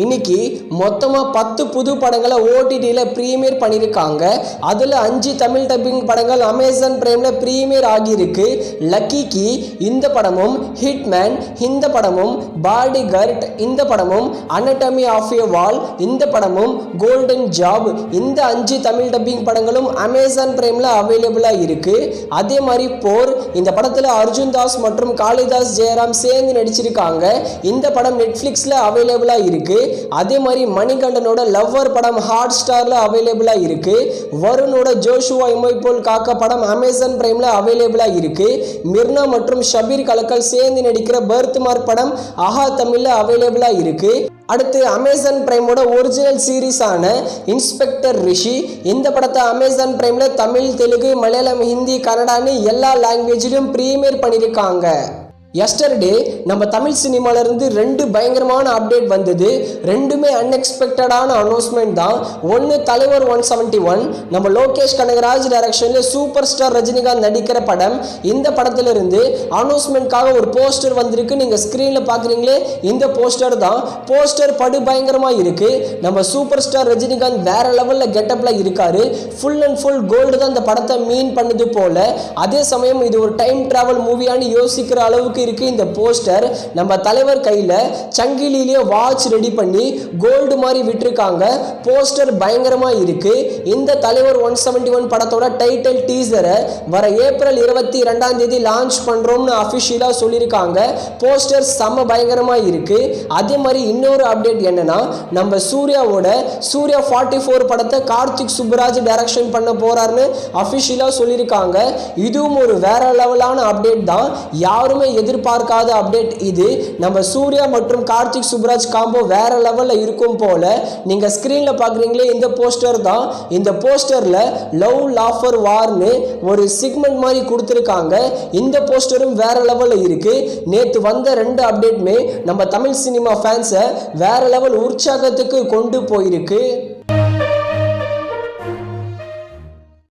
இன்னைக்கு மொத்தமாக 10 புது படங்களை ஓடிடியில் ப்ரீமியர் பண்ணியிருக்காங்க. அதில் 5 தமிழ் டப்பிங் படங்கள் அமேசான் பிரைமில் ப்ரீமியர் ஆகியிருக்கு. லக்கிக்கு இந்த படமும், ஹிட்மேன் இந்த படமும், பாடிகார்ட் இந்த படமும், அனட்டமி ஆஃப் எ வால் இந்த படமும், கோல்டன் ஜாப் இந்த 5 தமிழ் டப்பிங் படங்களும் அமேசான் பிரைமில் அவைலபிளாக இருக்குது. அதே மாதிரி போர் இந்த படத்தில் அர்ஜுன் தாஸ் மற்றும் காளிதாஸ் ஜெயராம் சேர்ந்து நடிச்சிருக்காங்க. இந்த படம் நெட்ஃப்ளிக்ஸில் அவைலபிளாக இருக்குது. அதே மாதிரி மணிகண்டனோட லவ்வர் படம் ஹாட் ஸ்டார்ல அவைலபிளா இருக்கு. வருணோட ஜோஷுவா இமைப்போல் காக்க படம் அமேசான் பிரைம்ல அவைலபிளா இருக்கு. மிர்னா மற்றும் ஷபீர் கலக்கல் சேர்ந்து நடிக்கிற பர்த் மார்க் படம் ஆஹா தமிழ்ல அவைலபிளா இருக்கு. அடுத்து அமேசான் பிரைமோட ஒரிஜினல் சீரீஸான இன்ஸ்பெக்டர் ரிஷி இந்த படத்தை அமேசான் பிரைம்ல தமிழ், தெலுங்கு, மலையாளம், ஹிந்தி, கன்னடான்னு எல்லா லாங்குவேஜிலும் ப்ரீமியர் பண்ணியிருக்காங்க. எஸ்டர்டே நம்ம தமிழ் சினிமாவிலேருந்து 2 பயங்கரமான அப்டேட் வந்தது. ரெண்டுமே அன்எக்ஸ்பெக்டடான அனௌன்ஸ்மெண்ட் தான். ஒன்று தலைவர் 171 நம்ம லோகேஷ் கனகராஜ் டைரக்ஷனில் சூப்பர் ஸ்டார் ரஜினிகாந்த் நடிக்கிற படம். இந்த படத்திலிருந்து அனௌன்ஸ்மெண்ட்காக ஒரு போஸ்டர் வந்திருக்கு. நீங்கள் ஸ்க்ரீனில் பார்க்குறீங்களே இந்த போஸ்டர் தான். போஸ்டர் படு பயங்கரமாக இருக்குது. நம்ம சூப்பர் ஸ்டார் ரஜினிகாந்த் வேற லெவலில் கெட்டப்பில் இருக்காரு. ஃபுல் அண்ட் ஃபுல் கோல்டு தான் இந்த படத்தை மீன் பண்ணுது போல. அதே சமயம் இது ஒரு டைம் டிராவல் மூவியானு யோசிக்கிற அளவுக்கு இருக்கு. இந்த போஸ்டர் நம்ம தலைவர் கையில சங்கிலியிலே வாட்ச் ரெடி பண்ணி கோல்டு மாதிரி விட்டுருக்காங்க. போஸ்டர் பயங்கரமா இருக்கு. இந்த தலைவர் 171 படத்தோட டைட்டில் டீசரை வர ஏப்ரல் 22 லான்ச் பண்றோம்னு அபிஷியலா சொல்லியிருக்காங்க. போஸ்டர் செம்ம பயங்கரமா இருக்கு. அதே மாதிரி இன்னொரு அப்டேட் என்னன்னா, நம்ம சூர்யாவோட சூர்யா 44 படத்தை கார்த்திக் சுப்புராஜ் டைரக்ஷன் பண்ண போறாருன்னு அபிஷியலா சொல்லியிருக்காங்க. இதுவும் ஒரு வேற லெவலான அப்டேட் தான். யாருமே எதிர்பார்க்காத அப்டேட் இது. நம்ம சூர்யா மற்றும் கார்த்திக் சுப்புராஜ் காம்போ வேற லெவல்ல இருக்கும் போல. நீங்க ஸ்கிரீன்ல பாக்குறீங்களே இந்த போஸ்டர் தான். இந்த போஸ்டர்ல லவ் லாஃபர் வார்னு ஒரு செக்மெண்ட் மாதிரி கொடுத்திருக்காங்க. இந்த போஸ்டரும் வேற லெவல்ல இருக்கு. நேத்து வந்த 2 அப்டேட்மே நம்ம தமிழ் சினிமா ஃபேன்ஸை வேற லெவல் உற்சாகத்துக்கு கொண்டு போயிருக்கு.